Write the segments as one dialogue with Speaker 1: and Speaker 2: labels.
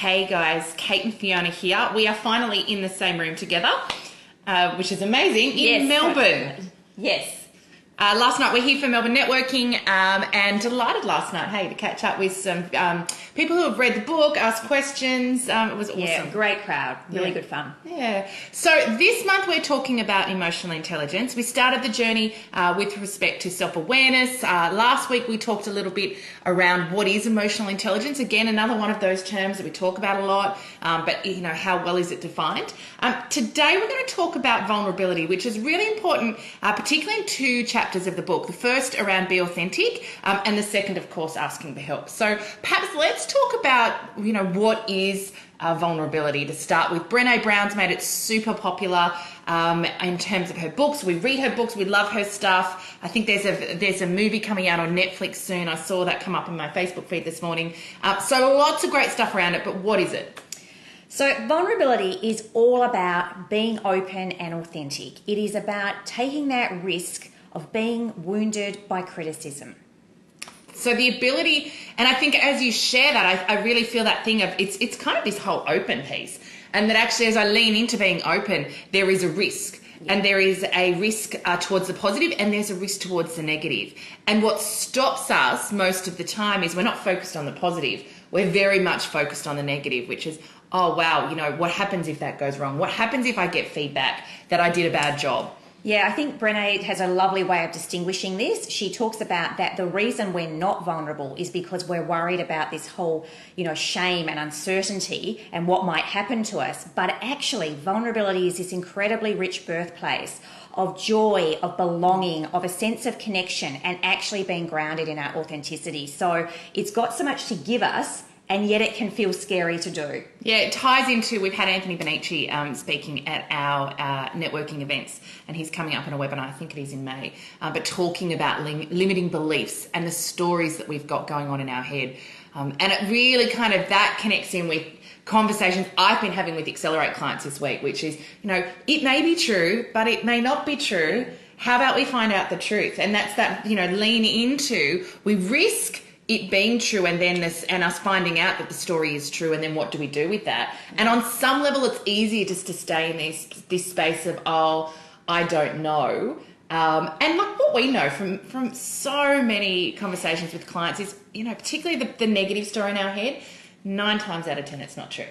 Speaker 1: Hey guys, Kate and Fiona here. We are finally in the same room together, which is amazing, in Melbourne.
Speaker 2: Yes.
Speaker 1: Last night we're here for Melbourne Networking and delighted last night, hey, to catch up with some people who have read the book, asked questions. It was awesome.
Speaker 2: Yeah, great crowd. Really good fun.
Speaker 1: Yeah. So this month we're talking about emotional intelligence. We started the journey with respect to self-awareness. Last week we talked a little bit around what is emotional intelligence. Again, another one of those terms that we talk about a lot, but you know, how well is it defined? Today we're going to talk about vulnerability, which is really important, particularly in two chapters of the book. The first around be authentic, and the second, of course, asking for help. So perhaps let's talk about, you know, what is vulnerability to start with. Brené Brown's made it super popular in terms of her books. We read her books. We love her stuff. I think there's a movie coming out on Netflix soon. I saw that come up in my Facebook feed this morning. So lots of great stuff around it, but what is it?
Speaker 2: So vulnerability is all about being open and authentic. It is about taking that risk of being wounded by criticism.
Speaker 1: So the ability, and I think as you share that, I really feel that thing of it's kind of this whole open piece, and that actually as I lean into being open, there is a risk. Yeah. And there is a risk towards the positive, and there's a risk towards the negative. And what stops us most of the time is we're not focused on the positive. We're very much focused on the negative, which is, oh, wow, you know, what happens if that goes wrong? What happens if I get feedback that I did a bad job?
Speaker 2: Yeah, I think Brené has a lovely way of distinguishing this. She talks about that the reason we're not vulnerable is because we're worried about this whole, you know, shame and uncertainty and what might happen to us. But actually, vulnerability is this incredibly rich birthplace of joy, of belonging, of a sense of connection, and actually being grounded in our authenticity. So it's got so much to give us, and yet it can feel scary to do.
Speaker 1: Yeah, it ties into, we've had Anthony Benici speaking at our networking events, and he's coming up in a webinar, I think it is in May, but talking about limiting beliefs and the stories that we've got going on in our head. And it really kind of, that connects in with conversations I've been having with Accelerate clients this week, which is, you know, it may be true, but it may not be true. How about we find out the truth? And that's that, you know, lean into, we risk it being true and then us finding out that the story is true, and then what do we do with that? And on some level it's easier just to stay in this space of, oh, I don't know. And like what we know from so many conversations with clients is, you know, particularly the negative story in our head, 9 times out of 10 it's not true.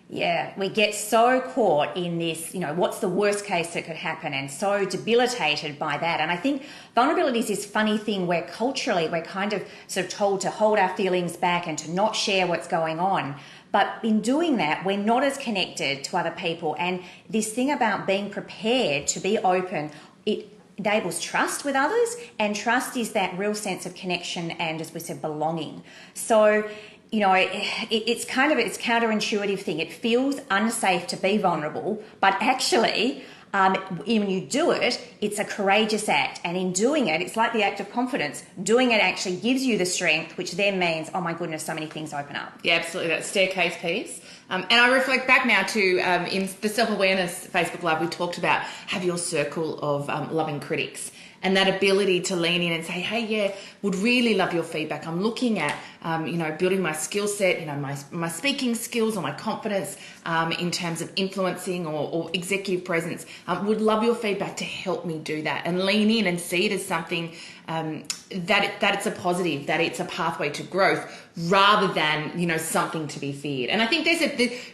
Speaker 2: Yeah, we get so caught in this, you know, what's the worst case that could happen, and so debilitated by that. And I think vulnerability is this funny thing where culturally we're kind of sort of told to hold our feelings back and to not share what's going on. But in doing that, we're not as connected to other people. And this thing about being prepared to be open, it enables trust with others, and trust is that real sense of connection and, as we said, belonging. So, you know, it's counterintuitive thing. It feels unsafe to be vulnerable, but actually, when you do it, it's a courageous act. And in doing it, it's like the act of confidence. Doing it actually gives you the strength, which then means, oh my goodness, so many things open up.
Speaker 1: Yeah, absolutely. That staircase piece. And I reflect back now to in the Self-Awareness Facebook Live, we talked about have your circle of loving critics. And that ability to lean in and say, hey, yeah, would really love your feedback. I'm looking at, you know, building my skill set, you know, my speaking skills or my confidence in terms of influencing or executive presence. Would love your feedback to help me do that, and lean in and see it as something that it's a positive, that it's a pathway to growth rather than, you know, something to be feared. And I think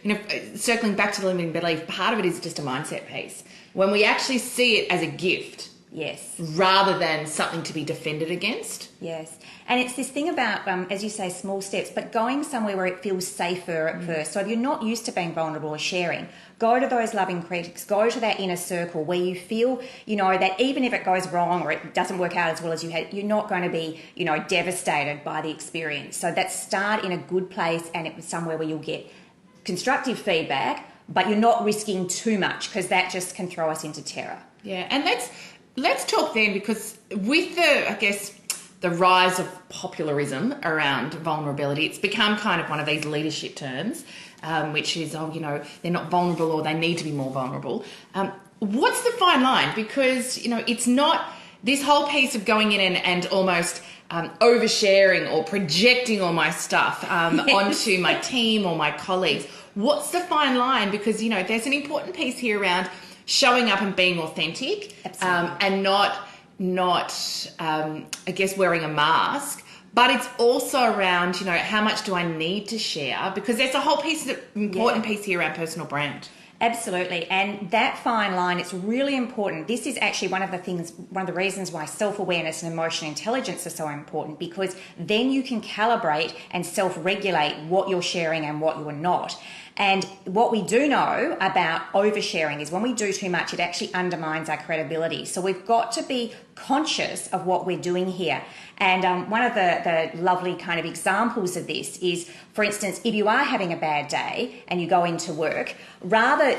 Speaker 1: you know, circling back to the limiting belief, part of it is just a mindset piece. When we actually see it as a gift,
Speaker 2: yes,
Speaker 1: rather than something to be defended against.
Speaker 2: Yes. And it's this thing about, as you say, small steps, but going somewhere where it feels safer at first. So if you're not used to being vulnerable or sharing, go to those loving critics, go to that inner circle where you feel, you know, that even if it goes wrong or it doesn't work out as well as you had, you're not going to be, you know, devastated by the experience. So that start in a good place, and it was somewhere where you'll get constructive feedback, but you're not risking too much, because that just can throw us into terror.
Speaker 1: Yeah. And let's talk then, because with the rise of popularism around vulnerability, it's become kind of one of these leadership terms, which is, oh, you know, they're not vulnerable or they need to be more vulnerable. What's the fine line? Because, you know, it's not this whole piece of going in and almost oversharing or projecting all my stuff onto my team or my colleagues. What's the fine line? Because, there's an important piece here around showing up and being authentic, and not I guess, wearing a mask. But it's also around, how much do I need to share? Because there's a whole important piece here around personal brand.
Speaker 2: Absolutely. And that fine line, it's really important. This is actually one of the reasons why self-awareness and emotional intelligence are so important, because then you can calibrate and self-regulate what you're sharing and what you're not. And what we do know about oversharing is when we do too much, it actually undermines our credibility. So we've got to be conscious of what we're doing here. And one of the lovely kind of examples of this is, for instance, if you are having a bad day and you go into work, rather,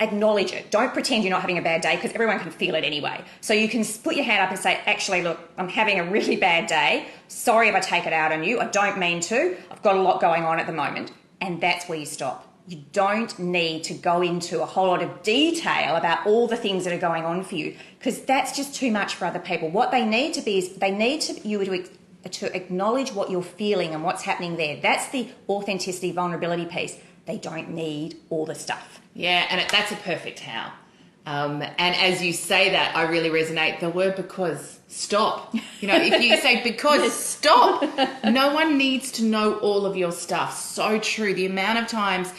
Speaker 2: acknowledge it. Don't pretend you're not having a bad day, because everyone can feel it anyway. So you can put your hand up and say, actually, look, I'm having a really bad day. Sorry if I take it out on you. I don't mean to. I've got a lot going on at the moment. And that's where you stop. You don't need to go into a whole lot of detail about all the things that are going on for you, because that's just too much for other people. What they need to be is they need you to acknowledge what you're feeling and what's happening there. That's the authenticity, vulnerability piece. They don't need all the stuff.
Speaker 1: Yeah, and that's a perfect how. And as you say that, I really resonate. The word because, stop. If you say because, stop. No one needs to know all of your stuff. So true. The amount of times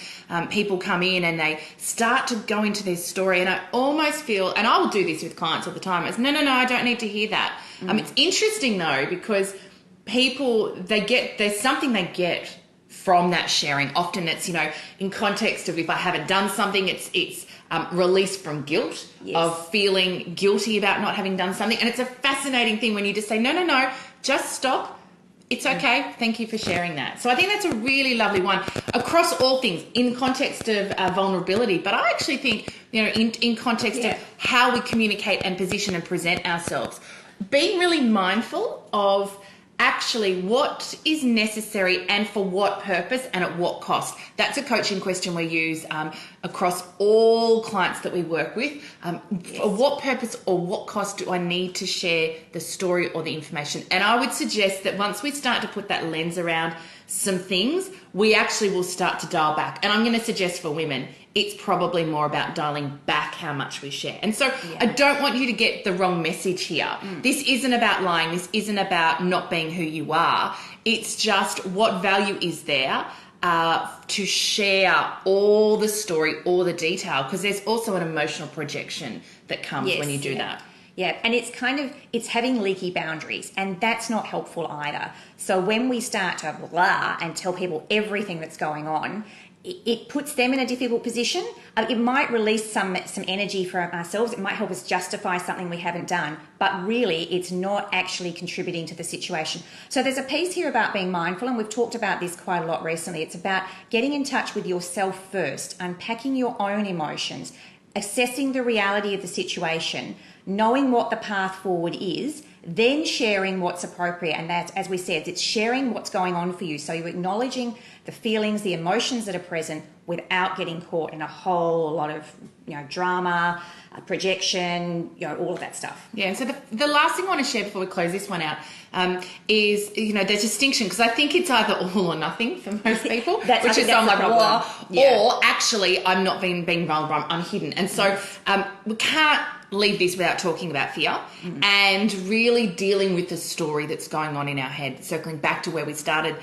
Speaker 1: people come in and they start to go into their story, and I almost feel, and I will do this with clients all the time, it's no, I don't need to hear that. It's interesting though, because people, there's something they get from that sharing. Often it's, in context of if I haven't done something, it's release from guilt, of feeling guilty about not having done something. And it's a fascinating thing when you just say, no, just stop. It's okay. Thank you for sharing that. So I think that's a really lovely one across all things in context of vulnerability. But I actually think, in context of how we communicate and position and present ourselves, being really mindful of actually what is necessary and for what purpose and at what cost. That's a coaching question we use across all clients that we work with. For what purpose or what cost do I need to share the story or the information? And I would suggest that once we start to put that lens around some things, we actually will start to dial back. And I'm going to suggest for women, it's probably more about dialing back how much we share. And so I don't want you to get the wrong message here. This isn't about lying. This isn't about not being who you are. It's just what value is there to share all the story, all the detail, because there's also an emotional projection that comes when you do that.
Speaker 2: Yeah, and it's having leaky boundaries, and that's not helpful either. So when we start to blah and tell people everything that's going on, it puts them in a difficult position. It might release some energy for ourselves. It might help us justify something we haven't done, but really it's not actually contributing to the situation. So there's a piece here about being mindful, and we've talked about this quite a lot recently. It's about getting in touch with yourself first, unpacking your own emotions, assessing the reality of the situation, knowing what the path forward is, then sharing what's appropriate. And that's, as we said, it's sharing what's going on for you. So you're acknowledging the feelings, the emotions that are present without getting caught in a whole lot of, drama, projection, all of that stuff.
Speaker 1: Yeah. So the last thing I want to share before we close this one out is, the distinction, because I think it's either all or nothing for most people, which is I'm like, blah, or actually I'm not being vulnerable, I'm hidden. And so we can't leave this without talking about fear and really dealing with the story that's going on in our head. Circling back to where we started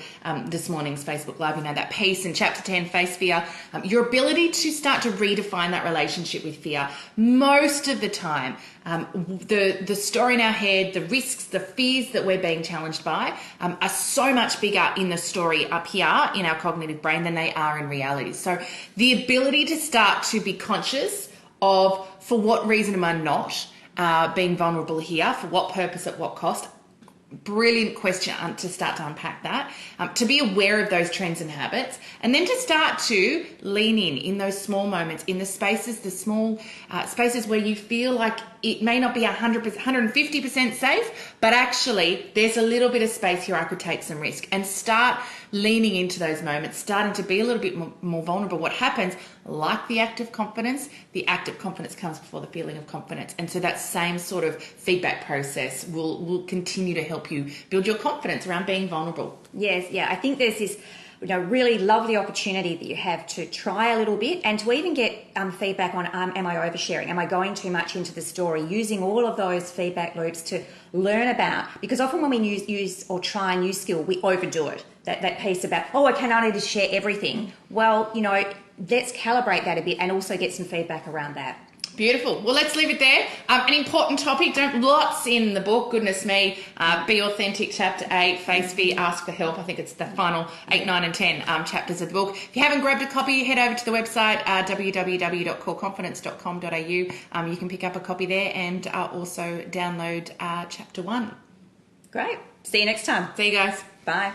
Speaker 1: this morning's Facebook Live, that piece in Chapter 10, Face Fear, your ability to start to redefine that relationship with fear. Most of the time, the story in our head, the risks, the fears that we're being challenged by are so much bigger in the story up here in our cognitive brain than they are in reality. So the ability to start to be conscious of, for what reason am I not being vulnerable here? For what purpose, at what cost? Brilliant question to start to unpack that, to be aware of those trends and habits, and then to start to lean in those small moments, in the spaces, the small spaces where you feel like it may not be 100%, 150% safe, but actually there's a little bit of space here I could take some risk, and start leaning into those moments, starting to be a little bit more vulnerable, what happens, like the act of confidence comes before the feeling of confidence. And so that same sort of feedback process will continue to help you build your confidence around being vulnerable.
Speaker 2: Yes, yeah. I think there's this really lovely opportunity that you have to try a little bit and to even get feedback on am I oversharing? Am I going too much into the story? Using all of those feedback loops to learn about, because often when we use or try a new skill, we overdo it. That piece about, I need to share everything. Well, let's calibrate that a bit and also get some feedback around that.
Speaker 1: Beautiful. Well, let's leave it there. An important topic, lots in the book, goodness me. Be Authentic, Chapter 8, Face Fear, Ask for Help. I think it's the final 8, 9 and 10 chapters of the book. If you haven't grabbed a copy, head over to the website, www.coreconfidence.com.au. You can pick up a copy there and also download Chapter 1.
Speaker 2: Great. See you next time.
Speaker 1: See you guys.
Speaker 2: Bye.